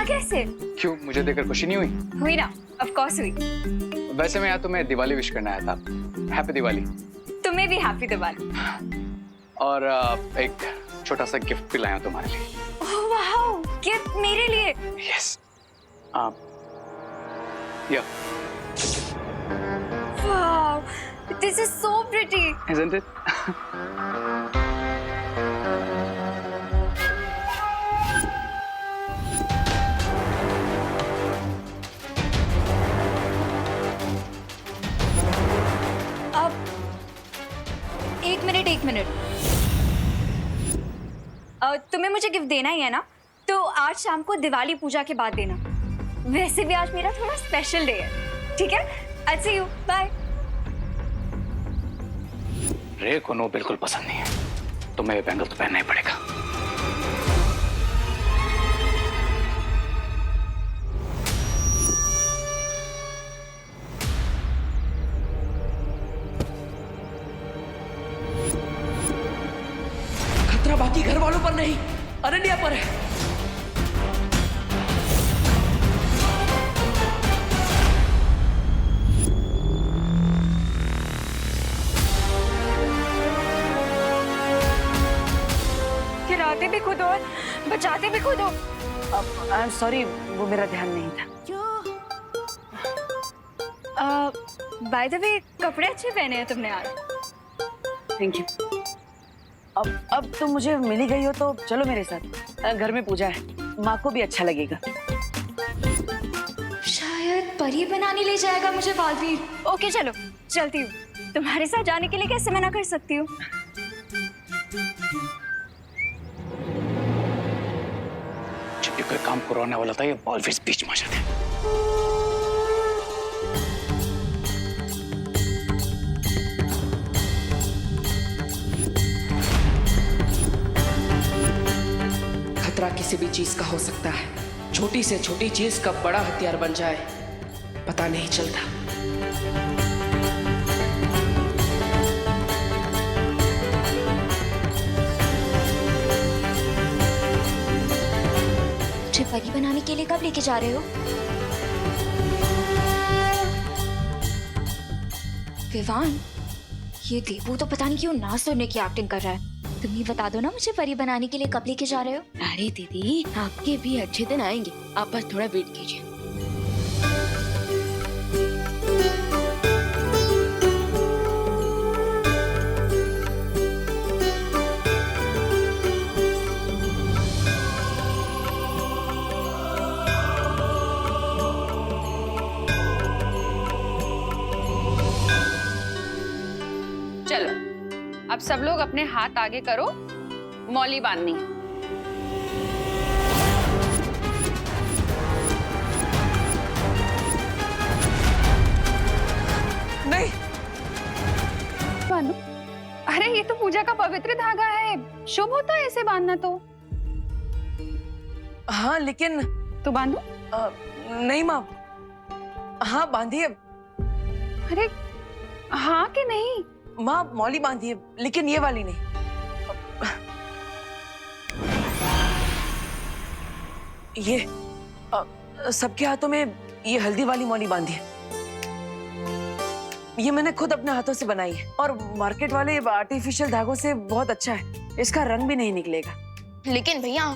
यहाँ कैसे? क्यों, मुझे देखकर खुशी नहीं हुई? हुई ना, ऑफ कोर्स हुई। वैसे मैं यहाँ तुम्हें दिवाली विश करने आया था। हैप्पी दिवाली। तुम्हें भी हैप्पी दिवाली। और एक छोटा सा गिफ्ट भी लाया हूं तुम्हारे लिए। ओह वाओ, गिफ्ट मेरे लिए? यस। या। Wow, this is so pretty. Isn't it? अब एक मिनट। तुम्हें मुझे गिफ्ट देना ही है ना, तो आज शाम को दिवाली पूजा के बाद देना। वैसे भी आज मेरा थोड़ा स्पेशल डे है, ठीक है? I'll see you, bye. रे को नो बिल्कुल पसंद नहीं है, तो मैं ये बैंगल तो पहनना ही पड़ेगा। खतरा बाकी घर वालों पर नहीं, अनन्या पर है। गिराते भी खुद और बचाते भी खुद हो। आई एम सॉरी, वो मेरा ध्यान नहीं था। बाय द वे, कपड़े अच्छे पहने हैं तुमने आज। Thank you. अब तुम मुझे मिली गई हो तो चलो मेरे साथ, घर में पूजा है, माँ को भी अच्छा लगेगा। शायद परी बनाने ले जाएगा मुझे बालवीर। ओके चलो, चलती हूँ। तुम्हारे साथ जाने के लिए कैसे मना कर सकती हूँ? जब भी कोई काम करवाने वाला था, ये बॉलफिश बीच में आ जाते हैं। खतरा किसी भी चीज का हो सकता है, छोटी से छोटी चीज कब बड़ा हथियार बन जाए पता नहीं चलता। मुझे परी बनाने के लिए कब लेके जा रहे हो? विवान, ये देवू तो पता नहीं क्यों ना सुनने की एक्टिंग कर रहा है। तुम ही बता दो ना मुझे परी बनाने के लिए कब लेके जा रहे हो? अरे दीदी, आपके भी अच्छे दिन आएंगे, आप बस थोड़ा वेट कीजिए। चलो, अब सब लोग अपने हाथ आगे करो, मौली बांधनी है। नहीं, बांधो। अरे ये तो पूजा का पवित्र धागा है, शुभ होता है इसे बांधना तो। हाँ लेकिन तो बांधो। नहीं माँ, हाँ बांधिए। अरे हाँ कि नहीं? माँ मौली बांधिए, लेकिन ये वाली नहीं। ये सबके हाथों में ये हल्दी वाली मौली बांधिए। ये मैंने खुद अपने हाथों से बनाई है और मार्केट वाले आर्टिफिशियल धागों से बहुत अच्छा है, इसका रंग भी नहीं निकलेगा। लेकिन भैया,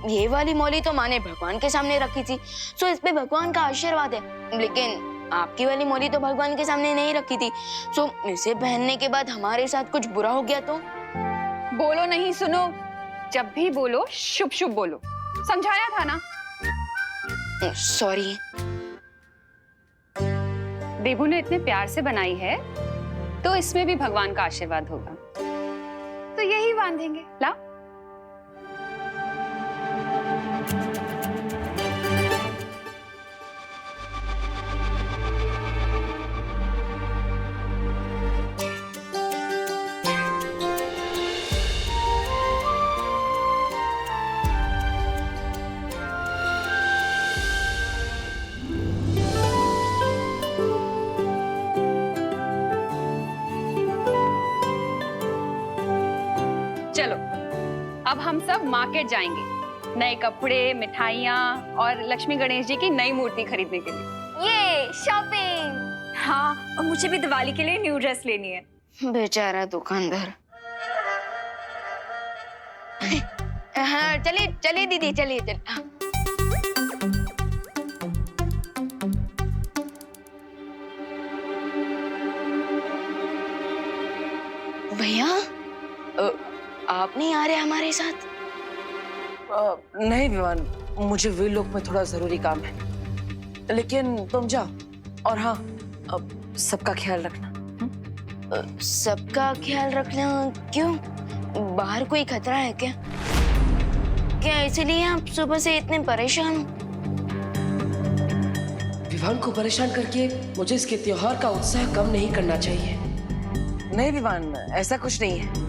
ये वाली मौली तो माँ ने भगवान के सामने रखी थी, सो इस पे भगवान का आशीर्वाद है। लेकिन आपकी वाली मौली तो भगवान के सामने नहीं रखी थी, सो इसे पहनने के बाद हमारे साथ कुछ बुरा हो गया तो? बोलो नहीं, सुनो। जब भी बोलो शुभ शुभ बोलो, समझाया था ना। सॉरी। देवू ने इतने प्यार से बनाई है, तो इसमें भी भगवान का आशीर्वाद होगा, तो यही बांधेंगे। लाओ। चलो, अब हम सब मार्केट जाएंगे। नए कपड़े, मिठाइयाँ और लक्ष्मी गणेश जी की नई मूर्ति खरीदने के लिए। ये शॉपिंग। हाँ, और मुझे भी दिवाली के लिए न्यू ड्रेस लेनी है। बेचारा दुकानदार। हाँ चलिए चलिए दीदी, चलिए चलिए। हाँ। भैया आप नहीं आ रहे हमारे साथ? नहीं विवान, मुझे वीर लोक में थोड़ा जरूरी काम है, लेकिन तुम जाओ। और हाँ, अब सबका ख्याल रखना। सबका ख्याल रखना क्यों? बाहर कोई खतरा है क्या? क्या इसीलिए आप सुबह से इतने परेशान हो? विवान को परेशान करके मुझे इसके त्योहार का उत्साह कम नहीं करना चाहिए। नहीं विवान, ऐसा कुछ नहीं है।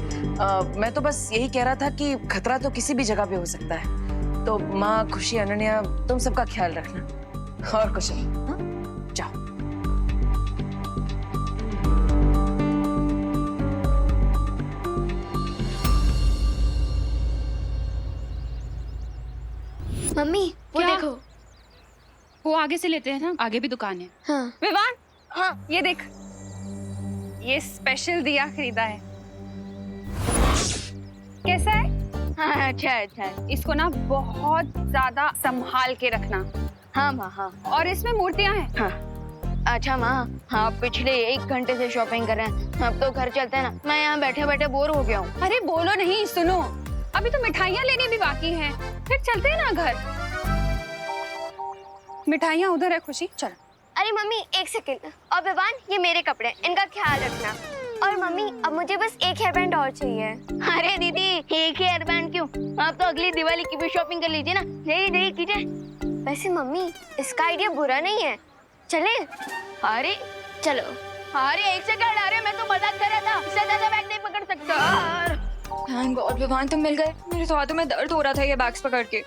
मैं तो बस यही कह रहा था कि खतरा तो किसी भी जगह पे हो सकता है। तो माँ, खुशी, अनन्या, तुम सबका ख्याल रखना और कुछ नहीं। हाँ? जाओ। मम्मी वो क्या? देखो। वो आगे से लेते हैं ना, आगे भी दुकान है। हाँ विवान, हाँ। ये देख, ये स्पेशल दिया खरीदा है। कैसा है? हाँ अच्छा अच्छा। इसको ना बहुत ज्यादा संभाल के रखना। हाँ माँ हाँ। और इसमें मूर्तियां हैं। हाँ अच्छा माँ, हाँ पिछले 1 घंटे से शॉपिंग कर रहे हैं। अब तो घर चलते हैं ना, मैं यहाँ बैठे बैठे बोर हो गया हूँ। अरे बोलो नहीं, सुनो, अभी तो मिठाइयाँ लेनी भी बाकी हैं। फिर चलते हैं ना घर। मिठाइयाँ उधर है खुशी, चल। अरे मम्मी 1 सेकंड। और विवान, ये मेरे कपड़े, इनका ख्याल रखना। और मम्मी अब मुझे बस 1 हेयर बैंड और चाहिए। अरे दीदी, 1 हेयर बैंड क्यों? आप तो अगली दिवाली की भी शॉपिंग कर लीजिए ना। नहीं नहीं कीजिए। वैसे मम्मी इसका आइडिया बुरा नहीं है, चले? अरे चलो। अरे 1 सेकंड, अरे मैं तो मजाक कर रहा था। इससे ज्यादा बैग नहीं पकड़ सकता। थैंक गॉड विवान तुम मिल गए। मेरे तो हाथों में दर्द हो रहा था ये बैग्स पकड़ के।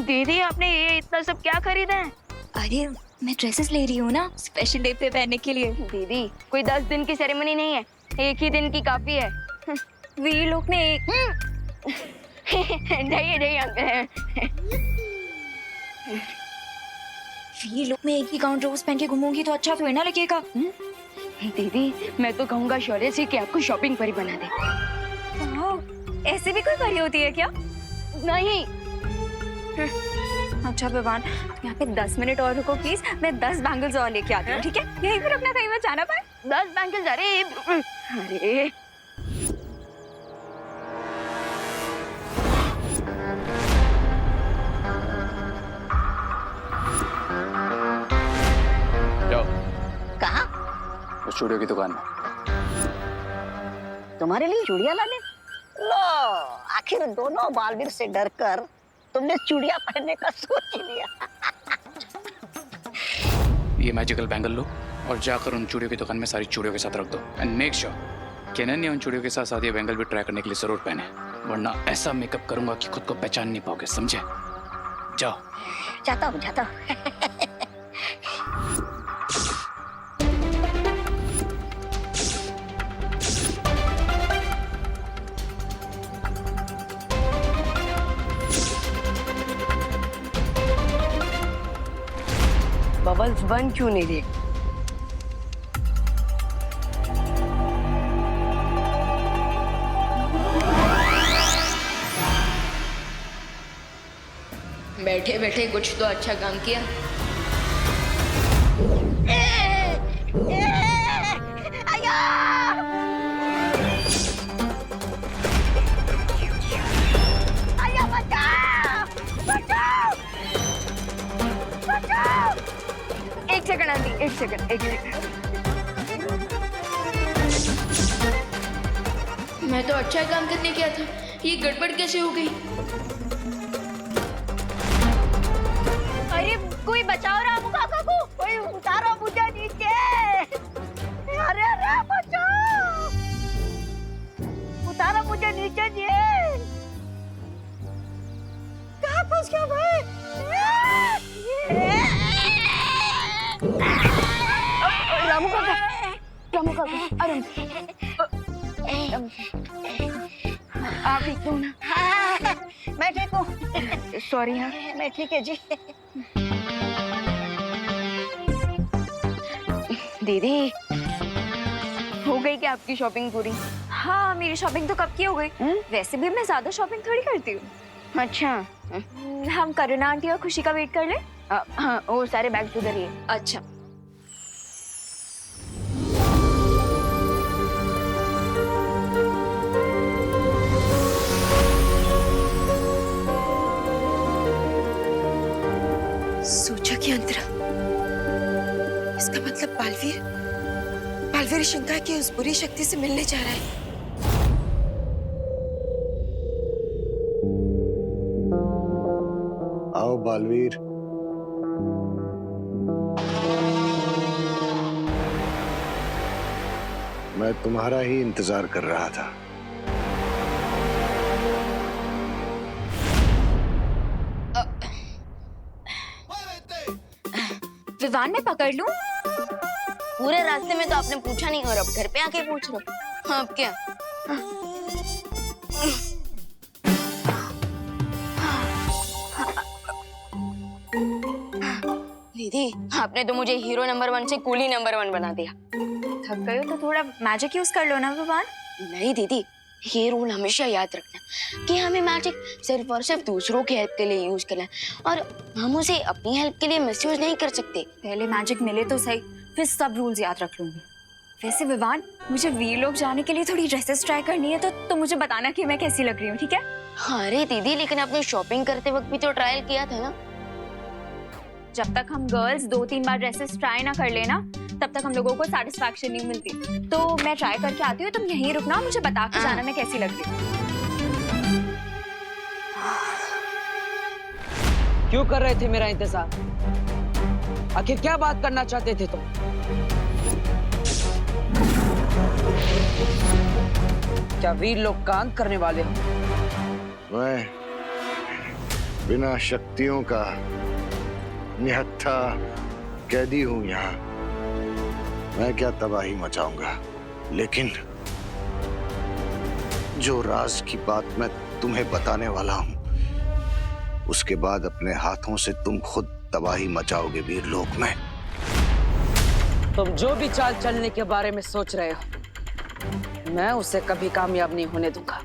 दीदी आपने ये इतना सब क्या खरीदा है? अरे मैं ड्रेसेस ले रही हूँ ना, स्पेशल डे पे पहनने के लिए। दीदी कोई 10 दिन की सेरेमनी नहीं है, 1 ही दिन की काफी है। वीर लोग ने एक जाइए जाइए अंकल। वीर लोग में एक ही गाउन रोज पहन के घूमूंगी तो अच्छा थोड़ी ना लगेगा। दीदी मैं तो कहूँगा शौर्य से कि आपको शॉपिंग परी बना दे। ऐसे भी कोई परी होती है क्या? नहीं। अच्छा विवान, यहाँ पे 10 मिनट और रुको प्लीज, मैं 10 बैंगल्स और लेके आती हूँ, ठीक है? यहीं पे रुकना, कहीं मैं जाना पाए। 10 बैंगल्स? अरे जाओ कहा? उस चूड़ियों की दुकान में। तुम्हारे लिए चूड़ियां लाने? लो, आखिर दोनों बालवीर से डरकर तुमने चूड़ियां पहनने का सोच ही लिया। ये मैजिकल बैंगल लो और जाकर उन चूड़ियों की दुकान में सारी चूड़ियों के साथ रख दो। एंड मेक श्योर कि अनन्या उन चूड़ियों के साथ साथ ये बैंगल भी ट्राई करने के लिए जरूर पहने, वरना ऐसा मेकअप करूंगा कि खुद को पहचान नहीं पाओगे, समझे? जाओ। जाता हूँ जाता हूँ। बबल्स बन क्यों नहीं रही? बैठे बैठे कुछ तो अच्छा काम किया। एक सेकंड आंटी, एक सेकंड। मैं तो अच्छा काम करने गया था, ये गड़बड़ कैसे हो गई? अरे कोई बचाओ रामू काका को, कोई उतारो मुझे नीचे। अरे अरे बचाओ, उतारो मुझे नीचे जी। कहाँ फंस गया भाई? रामू काका, आराम से। आप ठीक हो ना? मैं ठीक हूँ। सॉरी हाँ। मैं ठीक है जी। दीदी, हो गई क्या आपकी शॉपिंग पूरी? हाँ मेरी शॉपिंग तो कब की हो गई। वैसे भी मैं ज्यादा शॉपिंग थोड़ी करती हूँ। अच्छा। हम करुणा आंटी और खुशी का वेट कर ले। हाँ, वो सारे बैग्स उधर ही है। अच्छा। सोचा कि अंतरा, इसका मतलब बालवीर शंका की उस बुरी शक्ति से मिलने जा रहा है। आओ बालवीर। मैं तुम्हारा ही इंतजार कर रहा था। विवान मैं पकड़ लूं? पूरे रास्ते में तो आपने पूछा नहीं और अब घर पे आके पूछ रहे हो। हाँ, अब क्या? दीदी, आपने तो मुझे हीरो नंबर 1 से कूली नंबर 1 बना दिया। थक गए हो तो थोड़ा मैजिक यूज कर लो ना विवान। नहीं दीदी, ये रूल हमेशा याद रखना कि हमें मैजिक सिर्फ और सिर्फ दूसरों की हेल्प के लिए यूज करना है और हम उसे अपनी हेल्प के लिए मिसयूज नहीं कर सकते। पहले मैजिक मिले तो सही, फिर सब रूल्स याद रख लूंगी। वैसे विवान, मुझे वीर लोग जाने के लिए थोड़ी ड्रेसेस ट्राई करनी है तो मुझे बताना कि मैं कैसी लग रही हूँ, ठीक है? अरे दीदी, लेकिन आपने शॉपिंग करते वक्त भी तो ट्रायल किया था ना। जब तक हम गर्ल्स 2-3 बार ड्रेसेस ट्राई ना कर लेना तब तक हम लोगों को सेटिस्फैक्शन नहीं मिलती। तो मैं ट्राई करके आती हूँ, तुम यहीं रुकना, मुझे बता के जाना मैं कैसी लग रही हूँ। क्यों कर रहे थे मेरा इंतजार? आखिर क्या बात करना चाहते थे तुम? क्या वीर लोग कांड करने वाले हो? मैं बिना शक्तियों का निहत्था कैदी हूं यहाँ। मैं क्या तबाही मचाऊंगा, लेकिन जो राज की बात मैं तुम्हें बताने वाला हूं, उसके बाद अपने हाथों से तुम खुद तबाही मचाओगे वीर लोक में। तुम जो भी चाल चलने के बारे में सोच रहे हो, मैं उसे कभी कामयाब नहीं होने दूंगा।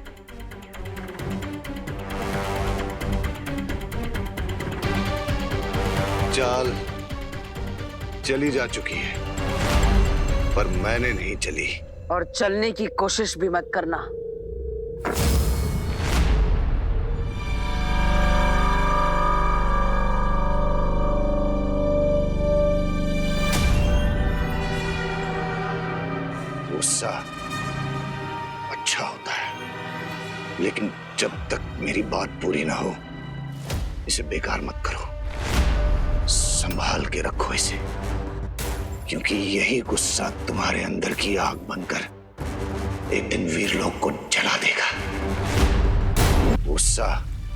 चाल चली जा चुकी है, पर मैंने नहीं चली। और चलने की कोशिश भी मत करना। गुस्सा अच्छा होता है, लेकिन जब तक मेरी बात पूरी ना हो, इसे बेकार मत करो। संभाल के रखो इसे, क्योंकि यही गुस्सा तुम्हारे अंदर की आग बनकर एक दिन वीर लोक को जला देगा। गुस्सा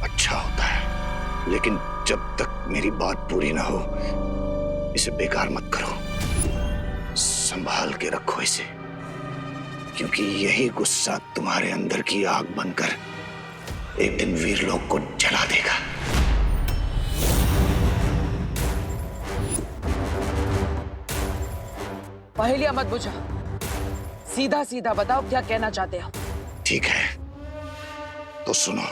अच्छा होता है, लेकिन जब तक मेरी बात पूरी ना हो, इसे बेकार मत करो। संभाल के रखो इसे, क्योंकि यही गुस्सा तुम्हारे अंदर की आग बनकर एक दिन वीर लोक को जला देगा। पहेलियां मत बुझा, सीधा सीधा बताओ क्या कहना चाहते हो। ठीक है, तो सुनो।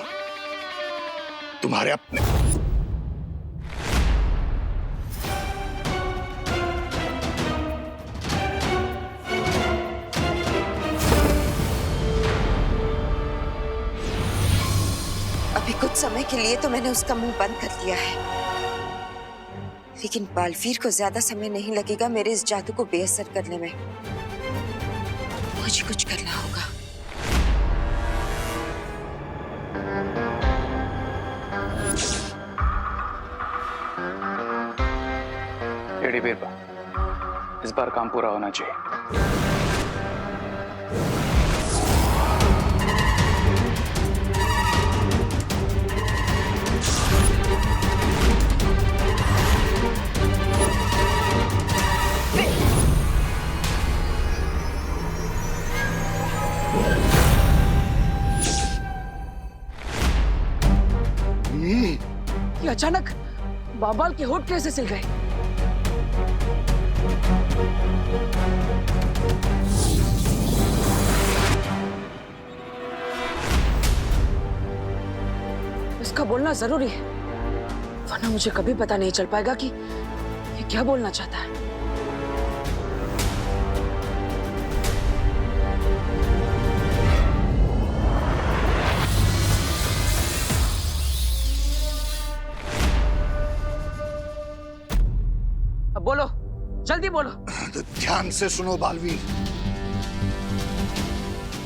तुम्हारे अपने अभी कुछ समय के लिए तो मैंने उसका मुंह बंद कर दिया है, लेकिन बालवीर को ज्यादा समय नहीं लगेगा मेरे इस जादू को बेअसर करने में। मुझे कुछ करना होगा। एडी बीरबा, इस बार काम पूरा होना चाहिए। अचानक बाबाल के होठ कैसे सिल गए? इसका बोलना जरूरी है, वरना मुझे कभी पता नहीं चल पाएगा कि ये क्या बोलना चाहता है। अब बोलो, जल्दी बोलो। तो ध्यान से सुनो बालवीर,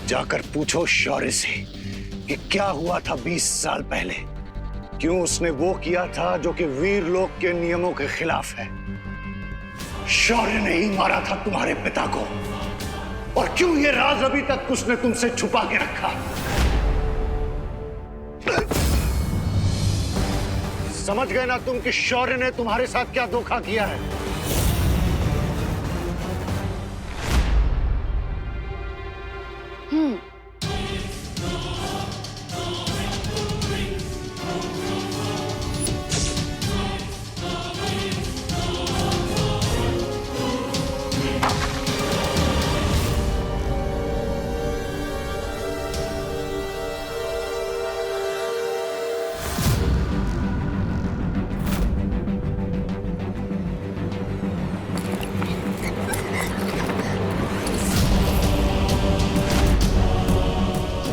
जाकर पूछो शौर्य से कि क्या हुआ था 20 साल पहले, क्यों उसने वो किया था जो कि वीर लोक के नियमों के खिलाफ है। शौर्य ने ही मारा था तुम्हारे पिता को, और क्यों ये राज अभी तक उसने तुमसे छुपा के रखा। समझ गए ना तुम कि शौर्य ने तुम्हारे साथ क्या धोखा किया है।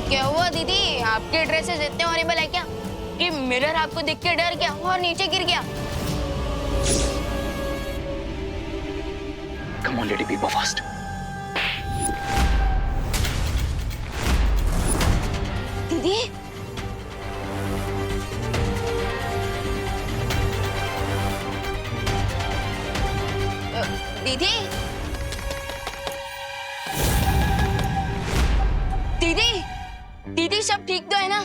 क्या हुआ दीदी, आपके ड्रेसेस इतने हॉरिबल है क्या कि मिरर आपको देख के डर गया और नीचे गिर गया? Come on, lady, be fast. दीदी, दीदी, दीदी, दीदी सब ठीक तो है ना?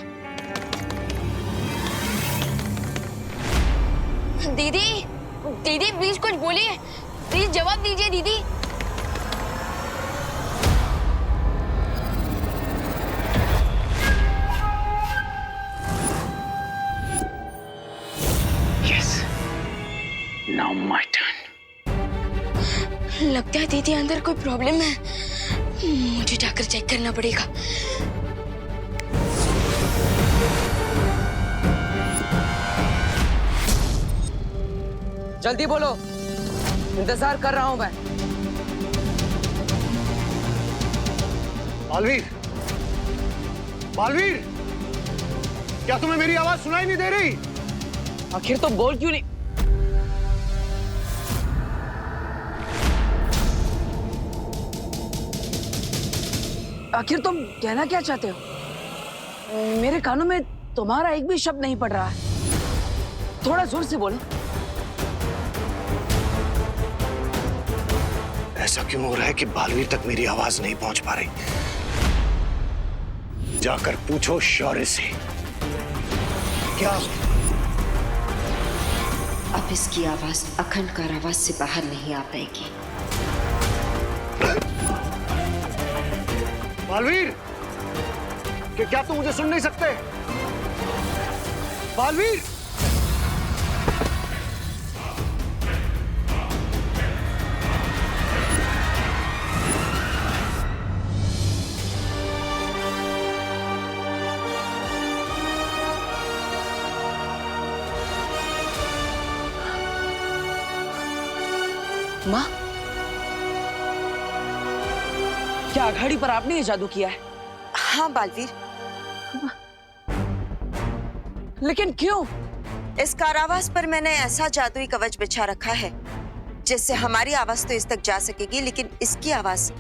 दीदी, दीदी प्लीज कुछ बोलिए, प्लीज जवाब दीजिए दीदी। Yes. Now my turn. लगता है दीदी अंदर कोई प्रॉब्लम है, मुझे जाकर चेक करना पड़ेगा। जल्दी बोलो, इंतजार कर रहा हूं मैं। बालवीर, बालवीर, क्या तुम्हें मेरी आवाज सुनाई नहीं दे रही? आखिर तुम बोल क्यों नहीं? आखिर तुम कहना क्या चाहते हो? मेरे कानों में तुम्हारा एक भी शब्द नहीं पड़ रहा है, थोड़ा जोर से बोलो। ऐसा क्यों हो रहा है कि बालवीर तक मेरी आवाज नहीं पहुंच पा रही? जाकर पूछो शौर्य से। क्या अब इसकी आवाज अखंड कारावास से बाहर नहीं आ पाएगी। बालवीर, कि क्या तुम मुझे सुन नहीं सकते? बालवीर, माँ, क्या अघाड़ी पर आपने ये जादू किया है? हाँ बालवीर, लेकिन क्यों? इस कारावास पर मैंने ऐसा जादुई कवच बिछा रखा है जिससे हमारी आवाज तो इस तक जा सकेगी, लेकिन इसकी आवाज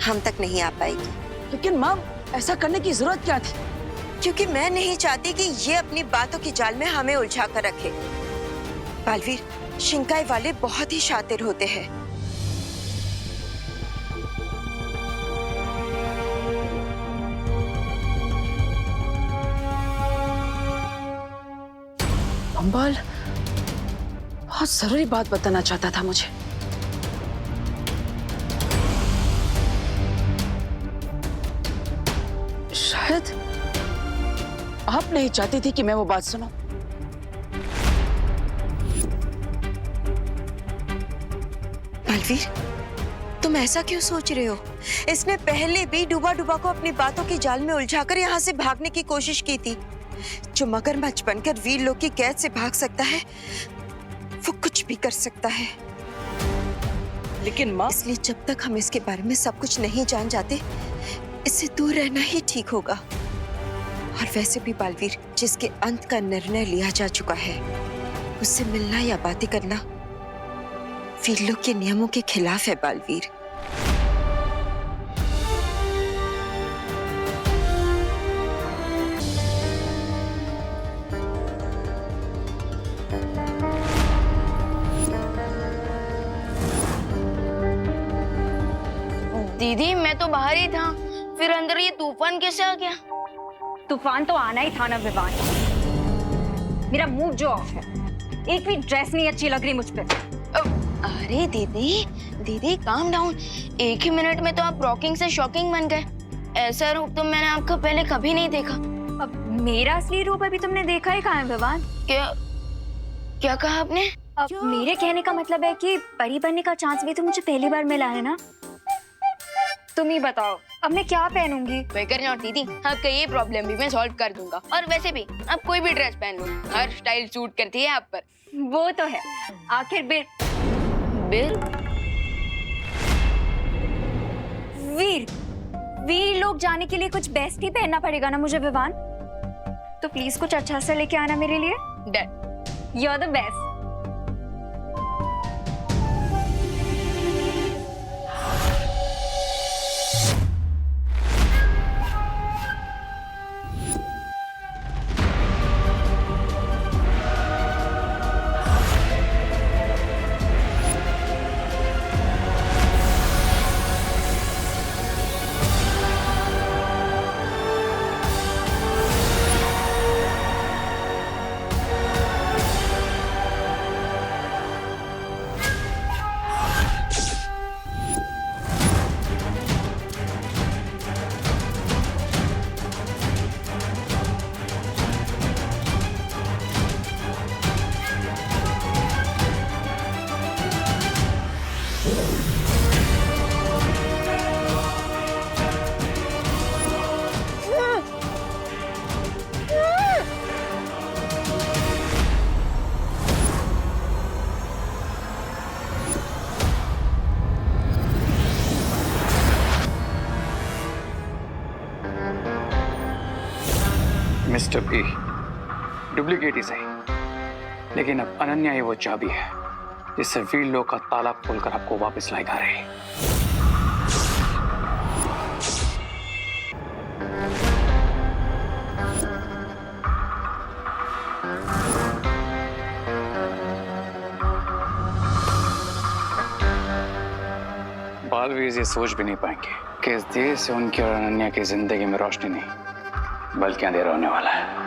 हम तक नहीं आ पाएगी। लेकिन माँ, ऐसा करने की जरूरत क्या थी? क्योंकि मैं नहीं चाहती कि ये अपनी बातों की जाल में हमें उलझा कर रखे। बालवीर, शिंकाई वाले बहुत ही शातिर होते हैं। अंबाल बहुत जरूरी बात बताना चाहता था मुझे। शायद आप नहीं चाहती थी कि मैं वो बात सुनूं। बलवीर, तुम ऐसा क्यों सोच रहे हो? इसने पहले भी डूबा डूबा को अपनी बातों के जाल में उलझाकर यहाँ से भागने की कोशिश की थी। जो मगरमच्छ बनकर वीर लोग की कैद से भाग सकता है, वो कुछ भी कर सकता है। लेकिन माँ, इसलिए जब तक हम इसके बारे में सब कुछ नहीं जान जाते, इससे दूर रहना ही ठीक होगा। और वैसे भी बालवीर, जिसके अंत का निर्णय लिया जा चुका है, उससे मिलना या बातें करना वीर लोग के नियमों के खिलाफ है बालवीर। दीदी मैं तो बाहर ही था, फिर अंदर ये तूफान कैसे आ गया? तूफान तो आना ही था ना विवान। मेरा मूड जो ऑफ है, एक भी ड्रेस नहीं अच्छी लग रही मुझ पे। अरे दीदी दीदी काम डाउन, एक ही मिनट में तो आप रॉकिंग से शॉकिंग बन गए। ऐसा रूप तो मैंने आपका पहले कभी नहीं देखा। अब मेरा असली रूप अभी तुमने देखा ही कहाँ है विवान? क्या क्या कहा आपने? अब मेरे कहने का मतलब है कि परी बनने का चांस भी तो मुझे पहली बार मिला है ना। तुम ही बताओ अब मैं क्या पहनूंगी? बेकर नॉट दीदी, आपका ये प्रॉब्लम भी मैं सॉल्व कर दूंगा। और वैसे भी आप कोई भी ड्रेस पहन लो, हर स्टाइल सूट करती है आप पर। वो तो है, आखिर बिल वीर लोग जाने के लिए कुछ बेस्ट ही पहनना पड़ेगा ना मुझे विवान। तो प्लीज कुछ अच्छा सा लेके आना मेरे लिए। Done. You are the best. Mister P, duplicate ही सही, लेकिन अब अनन्या ही वो चाबी है जिससे वीर लोग का ताला खोलकर आपको वापस लाएगा रे। बालवीर ये सोच भी नहीं पाएंगे कि इस देश से उनकी और अनन्या की जिंदगी में रोशनी नहीं बल्कि अंधेरा होने वाला है।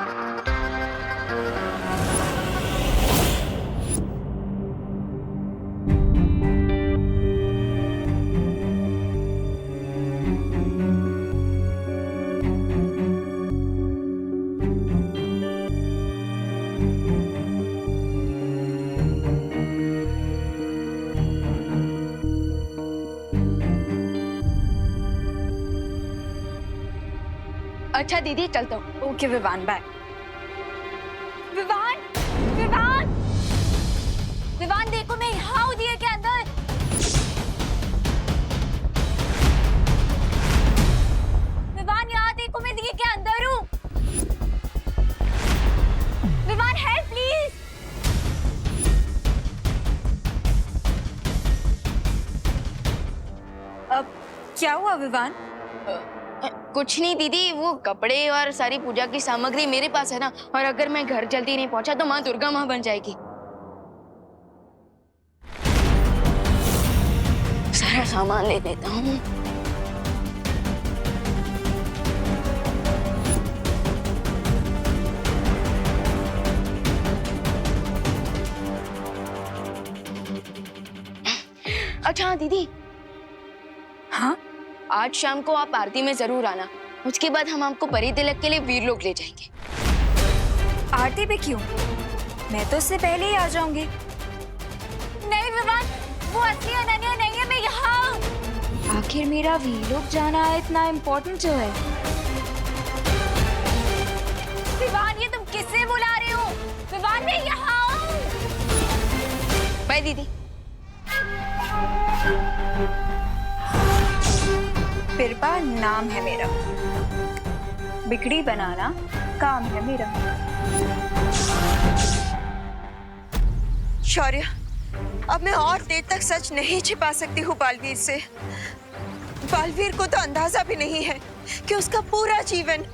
अच्छा दीदी चलता हूँ। Okay Vivaan, bye. विवान विवान विवान देखो मैं यहाँ हूँ दिए के अंदर। विवान यहाँ देखो मैं दिए के अंदर हूँ। Vivaan help please. अब क्या हुआ विवान? कुछ नहीं दीदी, वो कपड़े और सारी पूजा की सामग्री मेरे पास है ना, और अगर मैं घर जल्दी नहीं पहुंचा तो माँ दुर्गा माँ बन जाएगी। सारा सामान ले लेता हूँ। अच्छा दीदी, हाँ आज शाम को आप आरती में जरूर आना। उसके बाद हम आपको परी तिलक के लिए वीर लोग ले जाएंगे। आरती पे क्यों? मैं तो उससे पहले ही आ जाऊंगी। नहीं विवान, वो असली अनन्या नहीं है, मैं यहाँ। आखिर मेरा वीलोग जाना इतना इम्पोर्टेंट जो है। विवान, ये तुम किससे बुला रहे हो? विवान, मैं यहाँ हूँ। बाय दीदी। बिरबा नाम है मेरा, बिगड़ी बनाना काम है मेरा। शौर्य, अब मैं और देर तक सच नहीं छिपा सकती हूँ बालवीर से। बालवीर को तो अंदाजा भी नहीं है कि उसका पूरा जीवन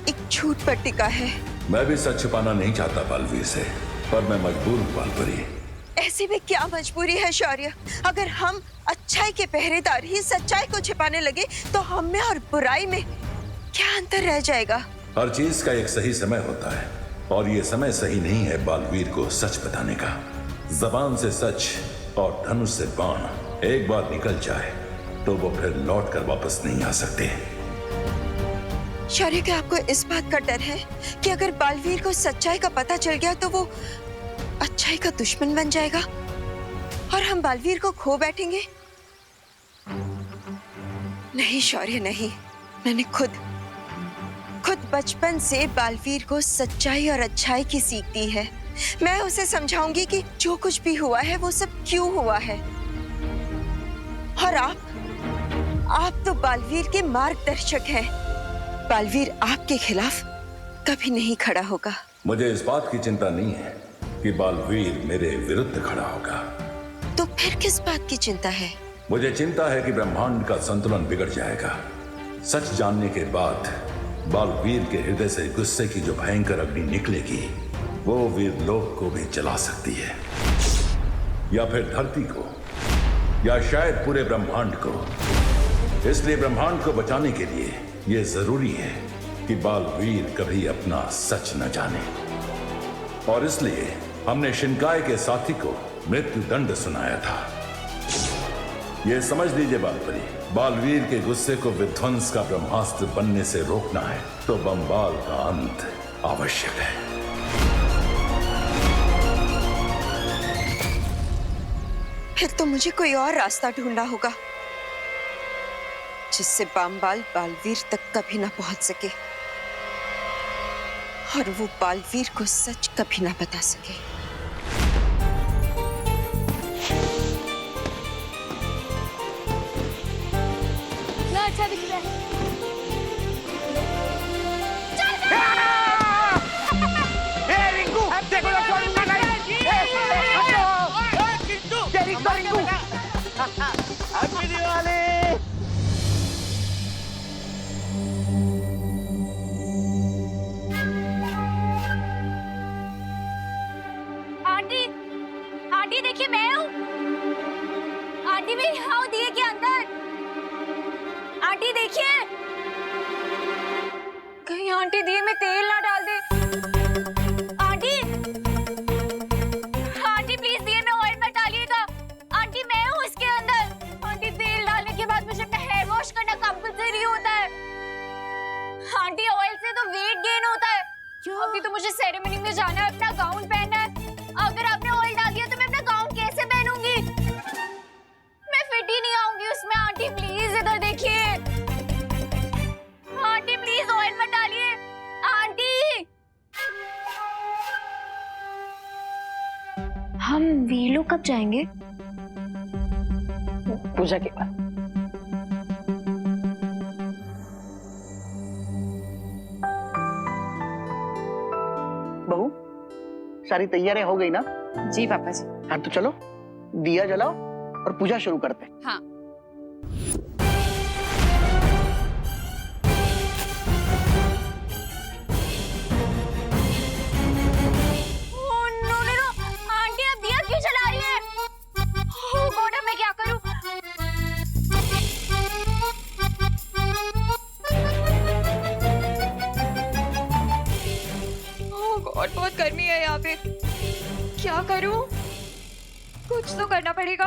एक झूठ पर टिका है। मैं भी सच छिपाना नहीं चाहता बालवीर से, पर मैं मजबूर हूँ बालपरी। ऐसी भी क्या मजबूरी है शौर्य? अगर हम अच्छाई के पहरेदार ही सच्चाई को छिपाने लगे तो हम में और बुराई में क्या अंतर रह जाएगा? हर चीज का एक सही समय होता है, और ये समय सही नहीं है बालवीर को सच बताने का। जबान से सच और धनुष से बाण एक बार निकल जाए तो वो फिर लौट कर वापस नहीं आ सकते। शौर्य, क्या आपको इस बात का डर है कि अगर बालवीर को सच्चाई का पता चल गया तो वो अच्छाई का दुश्मन बन जाएगा और हम बालवीर को खो बैठेंगे? नहीं शौर्य, नहीं। मैंने खुद बचपन से बालवीर को सच्चाई और अच्छाई की सीख दी है। मैं उसे समझाऊंगी कि जो कुछ भी हुआ है वो सब क्यों हुआ है। और आप तो बालवीर के मार्गदर्शक हैं। बालवीर आपके खिलाफ कभी नहीं खड़ा होगा। मुझे इस बात की चिंता नहीं है कि बालवीर मेरे विरुद्ध खड़ा होगा। तो फिर किस बात की चिंता है? मुझे चिंता है कि ब्रह्मांड का संतुलन बिगड़ जाएगा। सच जानने के बाद बालवीर के हृदय से गुस्से की जो भयंकर अग्नि निकलेगी वो वीरलोक को भी जला सकती है, या फिर धरती को, या शायद पूरे ब्रह्मांड को। इसलिए ब्रह्मांड को बचाने के लिए यह जरूरी है कि बालवीर कभी अपना सच न जाने। और इसलिए हमने शिनकाय के साथी को मृत्यु दंड सुनाया था। यह समझ लीजिए बालपरी, बालवीर के गुस्से को विध्वंस का ब्रह्मास्त्र बनने से रोकना है तो बंबाल का अंत आवश्यक है। फिर तो मुझे कोई और रास्ता ढूंढना होगा जिससे बंबाल बालवीर तक कभी ना पहुंच सके और वो बालवीर को सच कभी ना बता सके। ना अच्छा दिख रहा है। आंटी, आंटी देखिए मैं हूँ। आंटी मैं यहाँ हूँ दिए के अंदर। आंटी देखिए, कहीं आंटी दिए में तेल ना डाल दे। आंटी, आंटी प्लीज दिए में ऑयल मत डालिएगा। आंटी मैं हूँ इसके अंदर। आंटी तेल डालने के बाद मुझे अपना हेयर वॉश करना कंपल्सरी होता है। आंटी ऑयल से तो वेट गेन होता है। अभी तो मुझे सेरेमनी में जाना है, अपना गाउन पहनना है। अगर आपने ऑयल डाल दिया तो मैं अपना गाउन कैसे पहनूंगी? मैं फिट ही नहीं आऊंगी उसमें। आंटी प्लीज इधर देखिए। आंटी प्लीज ऑयल मत डालिए। आंटी, हम वीलो कब जाएंगे? पूजा के बाद। बहू, सारी तैयारियां हो गई ना? जी पापा जी। हाँ तो चलो दिया जलाओ और पूजा शुरू करते हैं। हाँ। आंटी अब दिया क्यों जला रही है? ओह गॉड, अब मैं क्या करूं? ओह गॉड, बहुत गर्मी है यहाँ पे। क्या करूं? कुछ तो करना पड़ेगा।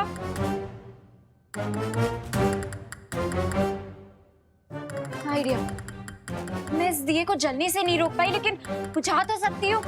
आइडिया, मैं इस दिए को जलने से नहीं रोक पाई, लेकिन बुझा तो सकती हूँ।